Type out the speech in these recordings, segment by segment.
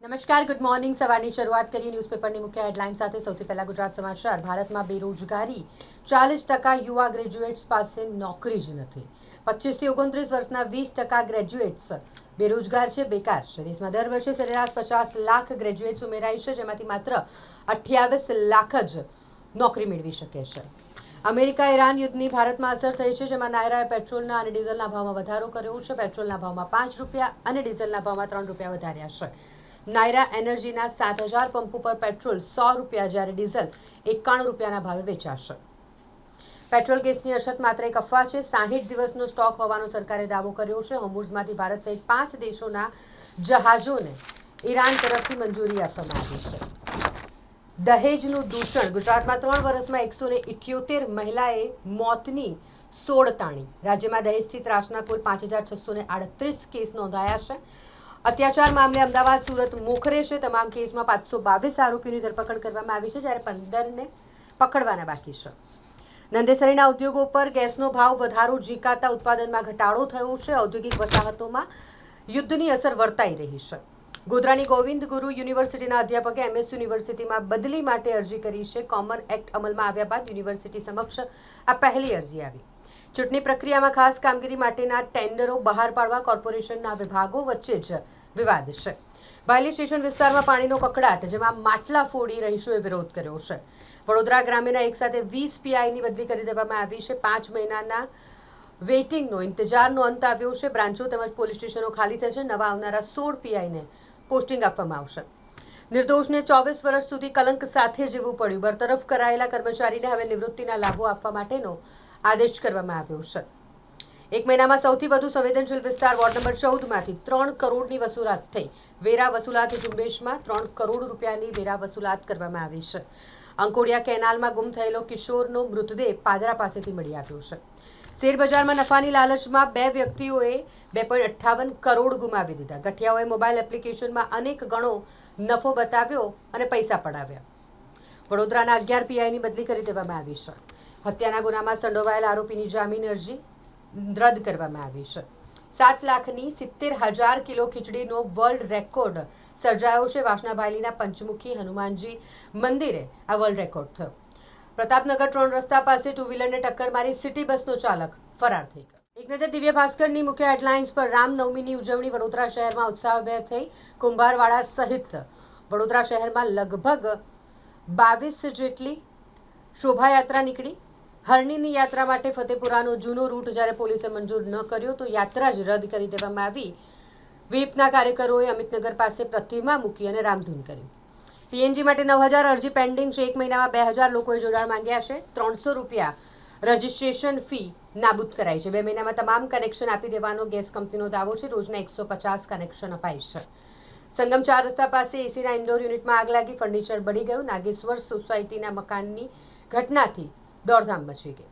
નમસ્કાર, good morning. સવારની શરૂઆત કરીએ ન્યૂઝપેપરની મુખ્ય હેડલાઇન સાથે. સૌથી પહેલા ગુજરાત સમાચાર. ભારતમાં બેરોજગારી 40% યુવા ગ્રેજ્યુએટ્સ પાસે નોકરી જ નથી. 25 થી 29 વર્ષના 20% ગ્રેજ્યુએટ્સ બેરોજગાર છે, બેકાર છે. દેશમાં દર વર્ષે સરેરાશ 50 લાખ ગ્રેજ્યુએટ્સ ઉમેરાય છે, જેમાંથી માત્ર 28 લાખ જ નોકરી મેળવી શકે છે. અમેરિકા ઈરાન યુદ્ધની ભારતમાં અસર થઈ છે, જેમાં નાયરાએ પેટ્રોલના અને ડીઝલના ભાવમાં વધારો કર્યો છે. પેટ્રોલના ભાવમાં ₹5 અને ડીઝલના ભાવમાં ₹3 વધાર્યા છે. નાયરા એનર્જીના 7,000 પંપ ઉપર પેટ્રોલ ₹100 જ્યારે ડીઝલ ₹91ના ભાવે વેચાશે. પેટ્રોલ ગેસની અછત માત્ર એક અફવા છે. 60 દિવસનો સ્ટોક હોવાનો સરકારે દાવો કર્યો છે. હોર્મુઝમાંથી ભારત સહિત 5 દેશોના જહાજોને ઈરાન તરફથી મંજૂરી આપવામાં આવી છે. દહેજનું દૂષણ. ગુજરાતમાં 3 વર્ષમાં 178 મહિલાએ મોતની સોળ તાણી. રાજ્યમાં દહેજથી ત્રાસના કુલ 5,638 કેસ નોંધાયા છે. અત્યાચાર મામલે અમદાવાદ, સુરત મોખરે છે. તમામ કેસમાં 522 આરોપીઓની ધરપકડ કરવામાં આવી છે, જ્યારે 15ને પકડવાના બાકી છે. નંદેસરીના ઉદ્યોગો પર ગેસનો ભાવ વધારો ઝીકાતા ઉત્પાદનમાં ઘટાડો થયો છે. ઔદ્યોગિક વસાહતોમાં યુદ્ધની અસર વર્તાઈ રહી છે. ગોધરાની ગોવિંદ ગુરુ યુનિવર્સિટીના અધ્યાપકે એમએસ યુનિવર્સિટીમાં બદલી માટે અરજી કરી છે. કોમન એક્ટ અમલમાં આવ્યા બાદ યુનિવર્સિટી સમક્ષ આ પહેલી અરજી આવી. ચૂંટણી પ્રક્રિયામાં ખાસ કામગીરી માટેના ટેન્ડરો બહાર પાડવા કોર્પોરેશનના વિભાગો વચ્ચે જ વિવાદ છે. બાયલી સ્ટેશન વિસ્તારમાં પાણીનો કકડાટ, જેમાં માટલા ફોડી રહીશોએ વિરોધ કર્યો છે. વડોદરા ગ્રામ્યના એક સાથે 20 પીઆઈની બદલી કરી દેવામાં આવી છે. 5 મહિનાના વેઇટિંગનો ઇંતજારનો અંત આવ્યો છે. બ્રાન્ચો તેમજ પોલીસ સ્ટેશનો ખાલી થશે. નવા આવનારા 16 પીઆઈને પોસ્ટિંગ આપવામાં આવશે. નિર્દોષને 24 વર્ષ સુધી કલંક સાથે જીવવું પડ્યું. બરતરફ કરાયેલા કર્મચારીને હવે નિવૃત્તિના લાભો આપવા માટેનો આદેશ કરવામાં આવ્યો છે. એક મહિનામાં સૌથી વધુ સંવેદનશીલ વિસ્તાર વોર્ડ નંબર 14માંથી 3 કરોડની વસૂલાત થઈ. વેરા વસૂલાત ઝુંબેશમાં 3 કરોડ રૂપિયાની વેરા વસૂલાત કરવામાં આવી છે. અંકોડિયા કેનાલમાં ગુમ થયેલો કિશોરનો મૃતદેહ પાદરા પાસેથી મળી આવ્યો છે. શેરબજારમાં નફાની લાલચમાં 2 વ્યક્તિઓએ 2.58 કરોડ ગુમાવી દીધા. ગઠિયાઓએ મોબાઈલ એપ્લિકેશનમાં અનેક ગણો નફો બતાવ્યો અને પૈસા પડાવ્યા. વડોદરાના 11 પીઆઈની બદલી કરી દેવામાં આવી છે. હત્યાના ગુનામાં સંડોવાયેલ આરોપીની જામીન અરજી રદ કરવામાં આવી છે. 7,70,000 કિલો ખીચડીનો વર્લ્ડ રેકોર્ડ સર્જાયો છે. વાસણા બાયલીના પંચમુખી હનુમાનજી મંદિરે આ વર્લ્ડ રેકોર્ડ થયો. પ્રતાપનગર 3 રસ્તા પાસે 2 વ્હીલરને ટક્કર મારી સિટી બસનો ચાલક ફરાર થઈ ગયો. એક નજર દિવ્ય ભાસ્કરની મુખ્ય હેડલાઇન્સ પર. રામનવમીની ઉજવણી વડોદરા શહેરમાં ઉત્સાહભેર થઈ. કુંભારવાડા સહિત વડોદરા શહેરમાં લગભગ 22 જેટલી શોભાયાત્રા નીકળી. હરણીની યાત્રા માટે ફતેપુરાનો જૂનો રૂટ જ્યારે પોલીસે મંજૂર ન કર્યો તો યાત્રા જ રદ કરી દેવામાં આવી. વીપના કાર્યકરોએ અમિતનગર પાસે પ્રતિમા મૂકી અને રામધૂન કરી. પીએનજી માટે 9,000 અરજી પેન્ડિંગ છે. 1 મહિનામાં 2,000 લોકોએ જોડાણ માંગ્યા છે. ₹300 રજિસ્ટ્રેશન ફી નાબૂદ કરાઈ છે. 2 મહિનામાં તમામ કનેક્શન આપી દેવાનો ગેસ કંપનીનો દાવો છે. રોજના 150 કનેક્શન અપાય છે. સંગમ 4 રસ્તા પાસે એસીના ઇન્ડોર યુનિટમાં આગ લાગી. ફર્નિચર બળી ગયું. નાગેશ્વર સોસાયટીના મકાનની ઘટનાથી દોડધામ મચી ગઈ.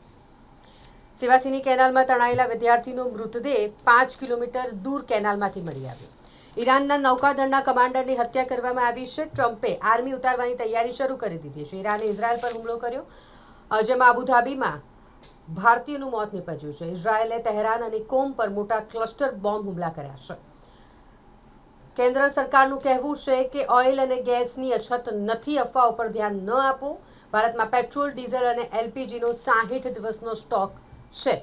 સેવાસીની કેનાલમાં તણાયેલા વિદ્યાર્થીનો મૃતદેહ 5 કિલોમીટર દૂર કેનાલમાંથી મળી આવ્યો. ઈરાનના નૌકાદળના કમાન્ડરની હત્યા કરવામાં આવી છે. ટ્રમ્પે આર્મી ઉતારવાની તૈયારી શરૂ કરી દીધી છે. ઈરાને ઇઝરાયલ પર હુમલો કર્યો, જેમાં અબુધાબીમાં ભારતીયનું મોત નીપજ્યું છે. ઇઝરાયેલે તહેરાન અને કોમ પર મોટા ક્લસ્ટર બોમ્બ હુમલા કર્યા છે. કેન્દ્ર સરકારનું કહેવું છે કે ઓઇલ અને ગેસની અછત નથી. અફવાઓ પર ધ્યાન ન આપો. ભારતમાં પેટ્રોલ, ડીઝલ અને એલપીજીનો 60 દિવસનો સ્ટોક છે.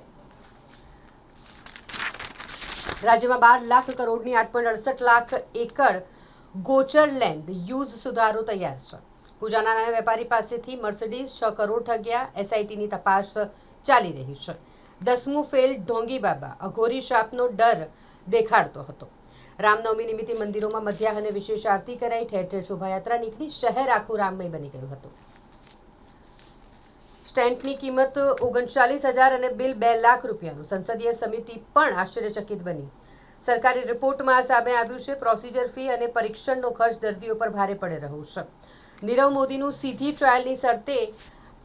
રાજ્યમાં 12 લાખ કરોડની 8.68 લાખ એકર ગોચર લેન્ડ યુઝ સુધારો તૈયાર છે. પૂજાના નામે વેપારી પાસેથી મર્સિડીઝ 6 કરોડ ઠગ્યા. એસઆઈટીની તપાસ ચાલી રહી છે. 10મું ફેલ ઢોંગી બાબા અઘોરી શાપનો ડર દેખાડતો હતો. રામનવમી નિમિત્તે મંદિરોમાં મધ્યાહને વિશેષ આરતી કરાઈ. ઠેર ઠેર શોભાયાત્રા નીકળી. શહેર આખું રામમય બની ગયું હતું. સ્ટેન્ટની કિંમત 39,000 અને બિલ ₹2 લાખ. સંસદીય સમિતિ પણ આશ્ચર્યચકિત બની. સરકારી રિપોર્ટમાં સામે આવ્યું છે. પ્રોસિજર ફી અને પરીક્ષણનો ખર્ચ દર્દીઓ પર ભારે પડી રહ્યો છે. નીરવ મોદીનું સીધી ટ્રાયલની શરતે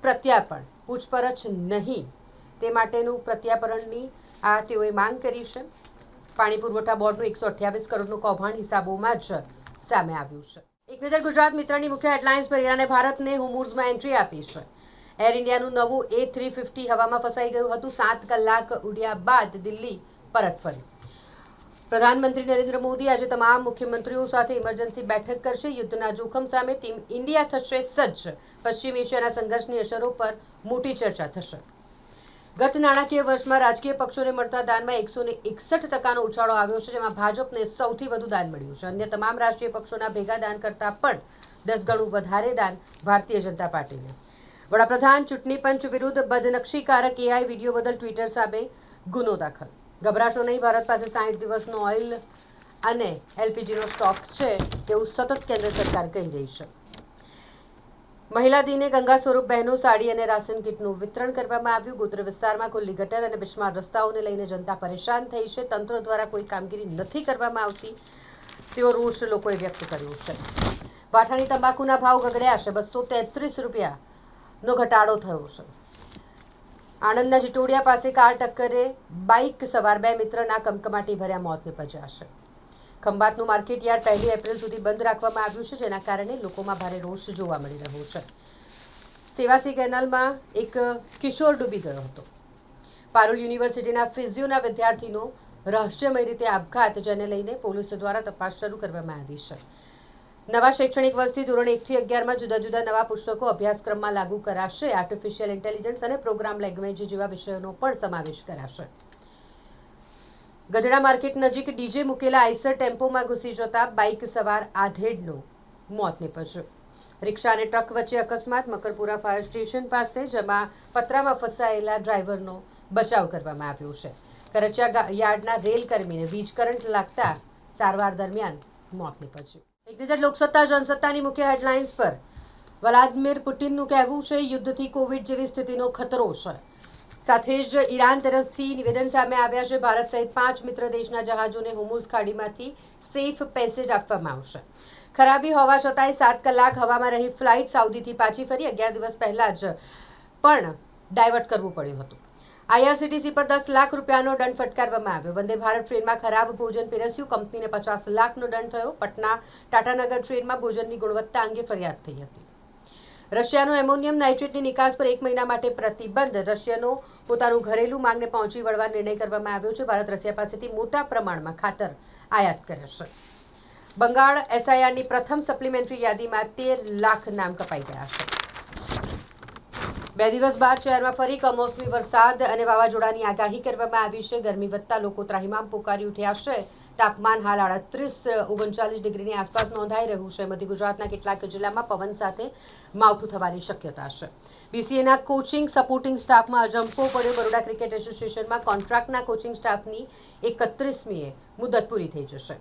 પ્રત્યાર્પણ, પૂછપરછ નહીં તે માટેનું પ્રત્યાર્પણની તેઓએ માંગ કરી છે. પાણી પુરવઠા બોર્ડનું 128 કરોડનું કૌભાંડ હિસાબોમાં જ સામે આવ્યું છે. એક નજર ગુજરાત મિત્રની મુખ્ય હેડલાઇન્સ પર. ઈરાને ભારતને હોર્મુઝમાં એન્ટ્રી આપી છે. એર ઇન્ડિયાનું નવું A350 હવામાં ફસાઈ ગયું હતું. 7 કલાક ઉડ્યા બાદ દિલ્હી પરત ફર્યું. પ્રધાનમંત્રી નરેન્દ્ર મોદી આજે તમામ મુખ્યમંત્રીઓ સાથે ઇમરજન્સી બેઠક કરશે. યુદ્ધના જોખમ સામે ટીમ ઇન્ડિયા થશે સજ્જ. પશ્ચિમ એશિયાના સંઘર્ષની અસરો પર મોટી ચર્ચા થશે. ગત નાણાકીય વર્ષમાં રાજકીય પક્ષોને મળતા દાનમાં 161% ઉછાળો આવ્યો છે, જેમાં ભાજપને સૌથી વધુ દાન મળ્યું છે. અન્ય તમામ રાષ્ટ્રીય પક્ષોના ભેગા દાન કરતાં પણ 10 ગણું વધારે દાન ભારતીય જનતા પાર્ટીને. વડાપ્રધાન ચૂંટણી પંચ વિરુદ્ધ બદનક્ષીકારક એઆઈ વિડીયો બદલ ટ્વિટર સામે ગુનો દાખલ. ગભરાશો નહીં, ભારત પાસે 60 દિવસનો ઓઇલ અને એલપીજીનો સ્ટોક છે તેવું સતત કેન્દ્ર સરકાર કહી રહી છે. મહિલા દિને ગંગા સ્વરૂપ બહેનો સાડી અને રાશન કીટનું વિતરણ કરવામાં આવ્યું. ગોત્ર વિસ્તારમાં ખુલ્લી ગટર અને બિસ્માર રસ્તાઓને લઈને જનતા પરેશાન થઈ છે. તંત્ર દ્વારા કોઈ કામગીરી નથી કરવામાં આવતી તેવો રોષ લોકોએ વ્યક્ત કર્યો છે. વાઠાની તંબાકુના ભાવ ગગડ્યા છે. 233 રૂપિયાનો ઘટાડો થયો છે. આણંદના જીટોડિયા પાસે કાર ટક્કરે બાઇક સવાર 2 મિત્રના કમકમાટી ભર્યા મોત નીપજ્યા છે. ખંભાતનું માર્કેટ યાર્ડ 1 એપ્રિલ સુધી બંધ રાખવામાં આવ્યું છે, જેના કારણે લોકોમાં ભારે રોષ જોવા મળી રહ્યો છે. સેવાસી કેનાલમાં એક કિશોર ડૂબી ગયો હતો. પારુલ યુનિવર્સિટીના ફિઝિયોના વિદ્યાર્થીનો રહસ્યમય રીતે આપઘાત, જેને લઈને પોલીસ દ્વારા તપાસ શરૂ કરવામાં આવી છે. નવા શૈક્ષણિક વર્ષથી ધોરણ 1 થી 11માં જુદા જુદા નવા પુસ્તકો અભ્યાસક્રમમાં લાગુ કરાશે. આર્ટિફિશિયલ ઇન્ટેલિજન્સ અને પ્રોગ્રામ લેંગ્વેજ જેવા વિષયોનો પણ સમાવેશ કરાશે. ગઢડા માર્કેટ નજીક ડીજે મૂકેલા આઈસર ટેમ્પોમાં ઘૂસી જતા બાઇક સવાર આધેડનું મોત નીપજ્યું. રિક્ષા અને ટ્રક વચ્ચે અકસ્માત. મકરપુરા ફાયર સ્ટેશન પાસે, જેમાં પતરામાં ફસાયેલા ડ્રાઈવરનો બચાવ કરવામાં આવ્યો છે. કરચિયા યાર્ડના રેલ કર્મીને વીજ કરંટ લાગતા સારવાર દરમિયાન મોત નીપજ્યું. એક નજર લોકસત્તા જનસત્તાની મુખ્ય હેડલાઇન્સ પર. વ્લાદિમીર પુટિનનું કહેવું છે યુદ્ધથી કોવિડ જેવી સ્થિતિનો ખતરો છે. સાથે જ ઈરાન તરફથી નિવેદન સામે આવ્યા છે. ભારત સહિત 5 મિત્ર દેશના જહાજોને હોર્મુઝ ખાડીમાંથી સેફ પેસેજ આપવામાં આવશે. ખરાબી હોવા છતાંય 7 કલાક હવામાં રહી ફ્લાઇટ સાઉદીથી પાછી ફરી. 11 દિવસ પહેલાં જ પણ ડાયવર્ટ કરવું પડ્યું હતું. આઈઆરસીટીસી પર 10 લાખ રૂપિયાનો દંડ ફટકારવામાં આવ્યો. વંદે ભારત ટ્રેનમાં ખરાબ ભોજન પીરસ્યું. કંપનીને 50 લાખનો દંડ થયો. પટના ટાટાનગર ટ્રેનમાં ભોજનની ગુણવત્તા અંગે ફરિયાદ થઈ હતી. રશિયાનો એમોનિયમ નાઇટ્રેટની નિકાસ પર 1 મહિના માટે પ્રતિબંધ. રશિયાનો પોતાનું ઘરેલું માંગને પહોંચી વળવા નિર્ણય કરવામાં આવ્યો છે. ભારત રશિયા પાસેથી મોટા પ્રમાણમાં ખાતર આયાત કરે છે. બંગાળ એસઆઈઆરની પ્રથમ સપ્લિમેન્ટરી યાદીમાં 13 લાખ નામ કપાઈ ગયા છે. 2 દિવસ બાદ શહેરમાં ફરી કમોસમી વરસાદ અને વાવાઝોડાની આગાહી કરવામાં આવી છે. ગરમી વધતા લોકો ત્રાહિમામ પોકારી ઉઠ્યા છે. તાપમાન હાલ 38-39 ડિગ્રીની આસપાસ નોંધાઈ રહ્યું છે. મધ્ય ગુજરાતના કેટલાક જિલ્લામાં પવન સાથે માવઠું થવાની શક્યતા છે. બીસીએના કોચિંગ સપોર્ટિંગ સ્ટાફમાં અજંપો પડ્યો. બરોડા ક્રિકેટ એસોસિએશનમાં કોન્ટ્રાક્ટના કોચિંગ સ્ટાફની 31મીએ મુદત પૂરી થઈ જશે.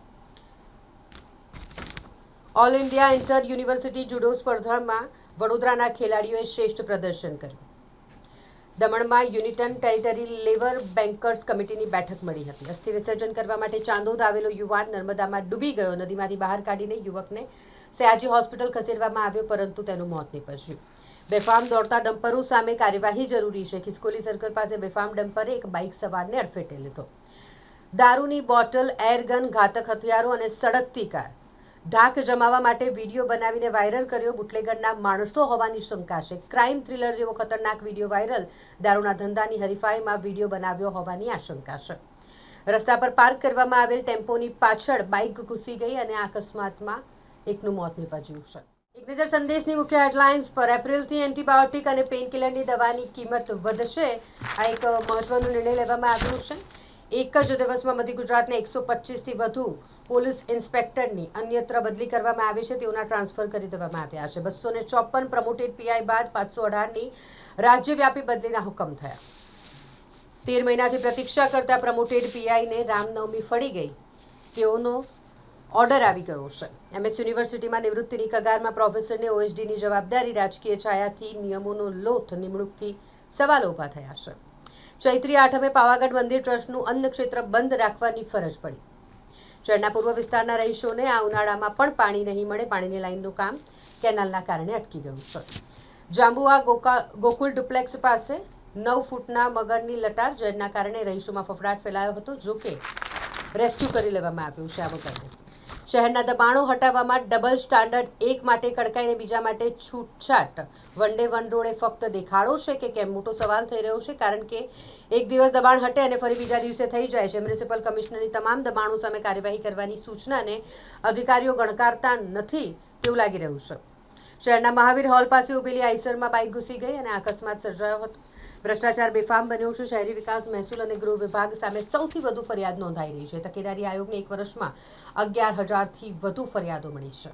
All India inter university judo સ્પર્ધામાં વડોદરાના ખેલાડીઓએ શ્રેષ્ઠ પ્રદર્શન કર્યું. દમણમાં યુનિટન ટેરિટરી લેબર બેન્કર્સ કમિટીની બેઠક મળી હતી. અસ્થિ વિસર્જન કરવા માટે ચાંદોદ આવેલો યુવાન નર્મદામાં ડૂબી ગયો. નદીમાંથી બહાર કાઢીને યુવકને સયાજી હોસ્પિટલ ખસેડવામાં આવ્યો, પરંતુ તેનું મોત નીપજ્યું. બેફામ દોડતા ડમ્પરો સામે કાર્યવાહી જરૂરી છે. ખિસકોલી સર્કલ પાસે બેફામ ડમ્પરે એક બાઇક સવારને અડફેટે લીધો. દારૂની બોટલ, એરગન, ઘાતક હથિયારો અને સળગતી કાર ધાક જમાવવા માટે વિડીયો બનાવીને વાયરલ કર્યો. બુટલેગરના માણસો હોવાની શંકા છે. ક્રાઇમ થ્રિલર જેવો ખતરનાક વિડીયો વાયરલ. દારૂના ધંધાની હરીફાઈમાં વિડીયો બનાવ્યો હોવાની આશંકા છે. રસ્તા પર પાર્ક કરવામાં આવેલ ટેમ્પોની પાછળ બાઇક ઘૂસી ગઈ અને આ અકસ્માતમાં એકનું મોત નીપજ્યું છે. એક નજર સંદેશની મુખ્ય હેડલાઇન્સ પર. એપ્રિલથી એન્ટીબાયોટિક અને પેઇનકિલરની દવાની કિંમત વધશે. આ એક મહત્વનો નિર્ણય લેવામાં આવ્યો છે. એક જ દિવસમાં મધ્ય ગુજરાતના 125થી વધુ પોલીસ ઇન્સ્પેક્ટરની અન્યત્ર બદલી કરવામાં આવી છે. તેઓના ટ્રાન્સફર કરી દેવામાં આવ્યા છે. 254 પ્રમોટેડ પીઆઈ બાદ 518ની રાજ્યવ્યાપી બદલીના હુકમ થયા. 13 મહિનાથી પ્રતીક્ષા કરતા પ્રમોટેડ પીઆઈને રામનવમી ફળી ગઈ તેઓનો ઓર્ડર આવી ગયો છે. એમએસ યુનિવર્સિટીમાં નિવૃત્તિની કગારમાં પ્રોફેસરને ઓએસડીની જવાબદારી. રાજકીય છાયાથી નિયમોનો લોથ નિમણૂકથી સવાલો ઊભા થયા છે. ચૈત્રી આઠમે પાવાગઢ મંદિર ટ્રસ્ટનું અન્ન ક્ષેત્ર બંધ રાખવાની ફરજ પડી. શહેરના પૂર્વ વિસ્તારના રહીશોને આ ઉનાળામાં પણ પાણી નહીં મળે. પાણીની લાઇનનું કામ કેનાલના કારણે અટકી ગયું છે. જાંબુઆ ગોકુલ ડુપ્લેક્સ પાસે 9 ફૂટના મગરની લટાર, જેના કારણે રહીશોમાં ફફડાટ ફેલાયો હતો. જોકે રેસ્ક્યુ કરી લેવામાં આવ્યું છે. આ વખતે શહેરના દબાણો હટાવવામાં ડબલ સ્ટાન્ડર્ડ, એક માટે કડકાઈને બીજા માટે છૂટછાટ. વન ડે વન રોડે ફક્ત દેખાડો છે કે કેમ, મોટો સવાલ થઈ રહ્યો છે. કારણ કે એક દિવસ દબાણ હટે અને ફરી બીજા દિવસે થઈ જાય છે. મ્યુનિસિપલ કમિશનરની તમામ દબાણો સામે કાર્યવાહી કરવાની સૂચનાને અધિકારીઓ ગણકારતા નથી તેવું લાગી રહ્યું છે. શહેરના મહાવીર હોલ પાસે ઉભેલી આઈસરમાં બાઇક ઘૂસી ગઈ અને અકસ્માત સર્જાયો હતો. ભ્રષ્ટાચાર બેફામ બન્યો છે. શહેરી વિકાસ, મહેસૂલ અને ગૃહ વિભાગ સામે સૌથી વધુ ફરિયાદ નોંધાઈ રહી છે. તકેદારી આયોગને એક વર્ષમાં 11,000થી વધુ ફરિયાદો મળી છે.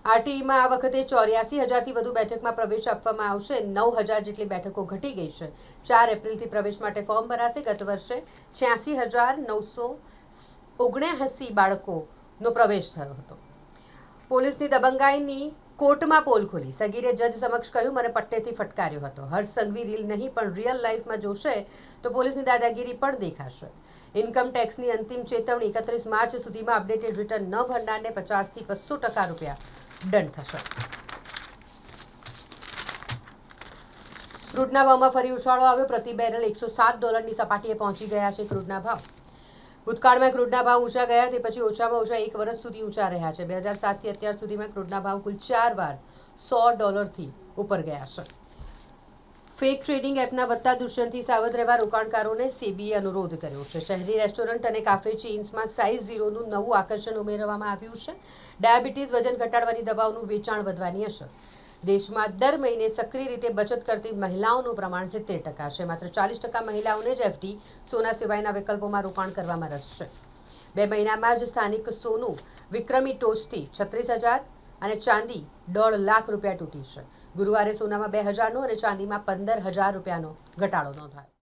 આરટીઈમાં આ વખતે 84,000થી વધુ બેઠકમાં પ્રવેશ આપવામાં આવશે. 9,000 જેટલી બેઠકો ઘટી ગઈ છે. 4 એપ્રિલથી પ્રવેશ માટે ફોર્મ ભરાશે. ગત વર્ષે 86,979 બાળકોનો પ્રવેશ થયો હતો. પોલીસની દબંગાઈની કોર્ટમાં પોલ ખોલી. સગીરે જજ સમક્ષ કહ્યું, મને પટ્ટેથી ફટકાર્યો હતો. હર્ષ સંઘવી રીલ નહીં પણ રિયલ લાઈફમાં જોશે તો પોલીસની દાદાગીરી પણ દેખાશે. ઇન્કમ ટેક્સની અંતિમ ચેતવણી. 31 માર્ચ સુધીમાં અપડેટેડ રિટર્ન ન ભરનારને 50% થી 200% રૂપિયા દંડ થશે. ક્રૂડના ભાવમાં ફરી ઉછાળો આવ્યો. પ્રતિ બેરલ $107ની સપાટીએ પહોંચી ગયા છે ક્રૂડના ભાવ. ભૂતકાળમાં ક્રૂડના ભાવ ઊંચા ગયા તે પછી ઓછામાં ઓછા 1 વર્ષ સુધી ઊંચા રહ્યા છે. 2007થી અત્યાર સુધીમાં ક્રૂડના ભાવ કુલ 4 વાર $100થી ઉપર ગયા છે. ફેક ટ્રેડિંગ એપના વધતા દૂષણથી સાવધ રહેવા રોકાણકારોને સેબીએ અનુરોધ કર્યો છે. શહેરી રેસ્ટોરન્ટ અને કાફે ચેઇન્સમાં સાઇઝ 0નું નવું આકર્ષણ ઉમેરવામાં આવ્યું છે. ડાયાબિટીસ, વજન ઘટાડવાની દવાઓનું વેચાણ વધવાની અસર. દેશમાં દર મહિને સક્રિય રીતે બચત કરતી મહિલાઓનું પ્રમાણ 70% છે. માત્ર 40% મહિલાઓને જ એફડી, સોના સિવાયના વિકલ્પોમાં રોકાણ કરવામાં રસ છે. 2 મહિનામાં જ સ્થાનિક સોનું વિક્રમી ટોચથી 36,000 અને ચાંદી 1.5 લાખ રૂપિયા તૂટી છે. ગુરુવારે સોનામાં 2,000નો અને ચાંદીમાં 15,000 રૂપિયાનો ઘટાડો નોંધાયો.